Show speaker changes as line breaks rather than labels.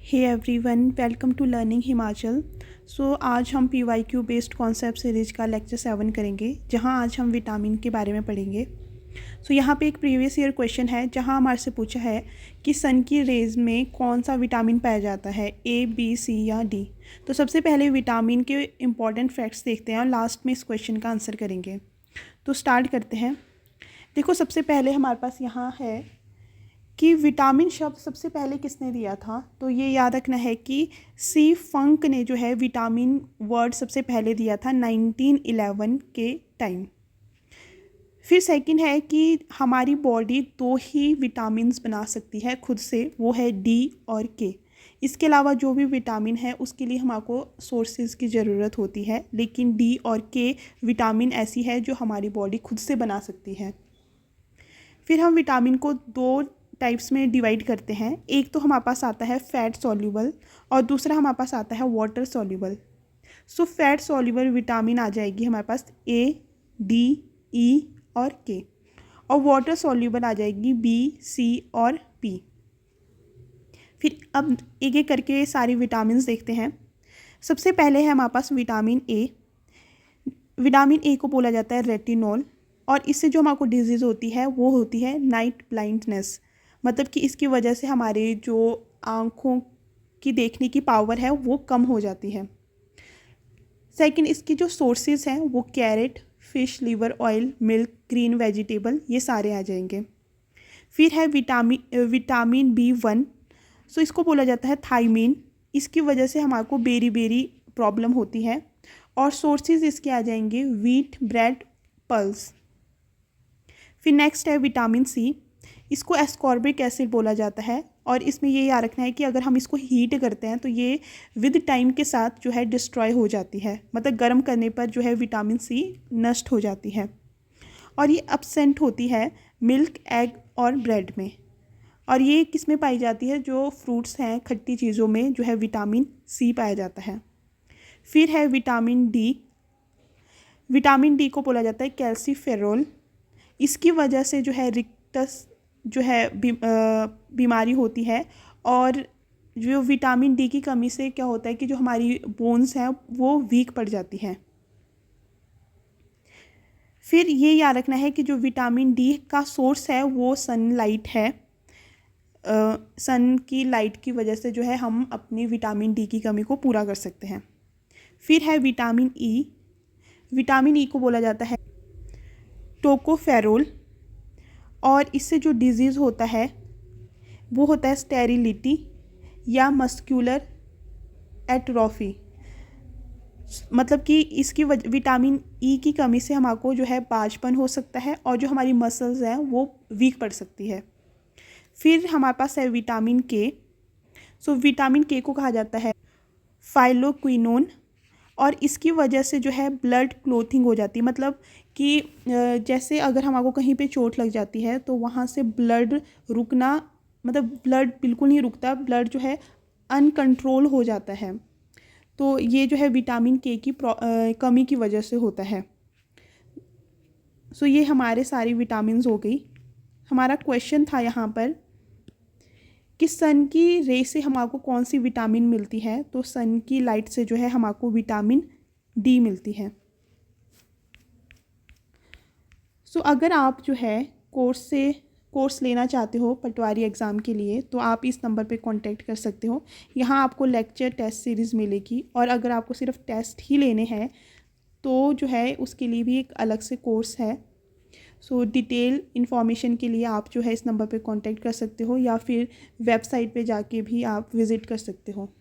Hey everyone, welcome to learning Himachal. आज हम PYQ based concept series का लेक्चर 7 करेंगे, जहां आज हम विटामिन के बारे में पढ़ेंगे। यहाँ पे एक प्रीवियस ईयर क्वेश्चन है जहां हमारे से पूछा है कि सन की रेज में कौन सा विटामिन पाया जाता है, A, B, C या D। तो सबसे पहले विटामिन के इम्पॉर्टेंट फैक्ट्स देखते हैं और लास्ट में इस क्वेश्चन का आंसर करेंगे। तो स्टार्ट करते हैं। देखो, सबसे पहले हमारे पास यहाँ है कि विटामिन शब्द सबसे पहले किसने दिया था। तो ये याद रखना है कि सी फंक ने जो है विटामिन वर्ड सबसे पहले दिया था 1911 के टाइम। फिर सेकंड है कि हमारी बॉडी दो ही विटामिन्स बना सकती है खुद से, वो है डी और के। इसके अलावा जो भी विटामिन है उसके लिए हमको सोर्सेज की ज़रूरत होती है, लेकिन डी और के विटामिन ऐसी है जो हमारी बॉडी खुद से बना सकती है। फिर हम विटामिन को दो टाइप्स में डिवाइड करते हैं। एक तो हमारे पास आता है फैट सॉल्यूबल और दूसरा हमारे पास आता है water soluble. Fat soluble vitamin आ जाएगी हमारे पास A, D, E और K, और वाटर सॉल्यूबल आ जाएगी B, C और P। फिर अब एक एक करके सारी विटामिन देखते हैं। सबसे पहले है हमारे पास विटामिन A। विटामिन A को बोला जाता है रेटिनॉल, और इससे जो हमारे को डिजीज़ होती है वो होती है नाइट ब्लाइंडनेस। मतलब कि इसकी वजह से हमारे जो आँखों की देखने की पावर है वो कम हो जाती है। सेकंड, इसकी जो सोर्सेज हैं वो carrot, fish, liver oil, milk, green vegetable, ये सारे आ जाएंगे। फिर है विटामिन B1। इसको बोला जाता है थायमीन। इसकी वजह से हमारे को बेरी बेरी प्रॉब्लम होती है। और सोर्सेज इसके आ जाएंगे व्हीट, ब्रेड, पल्स। फिर नेक्स्ट है विटामिन C। इसको एस्कॉर्बिक एसिड बोला जाता है, और इसमें ये याद रखना है कि अगर हम इसको हीट करते हैं तो ये विद टाइम के साथ जो है डिस्ट्रॉय हो जाती है। मतलब गर्म करने पर जो है विटामिन C नष्ट हो जाती है, और ये एब्सेंट होती है मिल्क, एग और ब्रेड में। और ये किस में पाई जाती है? जो फ्रूट्स हैं, खट्टी चीज़ों में जो है विटामिन C पाया जाता है। फिर है विटामिन D। विटामिन D को बोला जाता है कैल्सीफेरोल। इसकी वजह से जो है रिक्टस जो है बीमारी होती है, और जो विटामिन D की कमी से क्या होता है कि जो हमारी बोन्स हैं वो वीक पड़ जाती हैं। फिर ये याद रखना है कि जो विटामिन D का सोर्स है वो सनलाइट है। सन की लाइट की वजह से जो है हम अपनी विटामिन D की कमी को पूरा कर सकते हैं। फिर है विटामिन E। विटामिन E को बोला जाता है टोकोफेरोल, और इससे जो डिजीज़ होता है वो होता है स्टेरिलिटी या मस्कुलर एट्रोफी। मतलब कि इसकी विटामिन E की कमी से हमको जो है बाझपन हो सकता है, और जो हमारी मसल्स हैं वो वीक पड़ सकती है। फिर हमारे पास है विटामिन K। विटामिन K को कहा जाता है फाइलोक्विनोन, और इसकी वजह से जो है ब्लड क्लोथिंग हो जाती है। मतलब कि जैसे अगर हमको कहीं पे चोट लग जाती है तो वहाँ से ब्लड रुकना, मतलब ब्लड बिल्कुल नहीं रुकता, ब्लड जो है अनकंट्रोल हो जाता है। तो ये जो है विटामिन K की कमी की वजह से होता है। ये हमारे सारी विटामिन्स हो गई। हमारा क्वेश्चन था यहाँ पर कि सन की रे से हमको कौन सी विटामिन मिलती है। तो सन की लाइट से जो है हमको विटामिन D मिलती है। अगर आप जो है कोर्स लेना चाहते हो पटवारी एग्ज़ाम के लिए, तो आप इस नंबर पे कांटेक्ट कर सकते हो। यहाँ आपको लेक्चर टेस्ट सीरीज़ मिलेगी, और अगर आपको सिर्फ टेस्ट ही लेने हैं तो जो है उसके लिए भी एक अलग से कोर्स है। डिटेल इन्फॉर्मेशन के लिए आप जो है इस नंबर पे कांटेक्ट कर सकते हो, या फिर वेबसाइट पे जाके भी आप विज़िट कर सकते हो।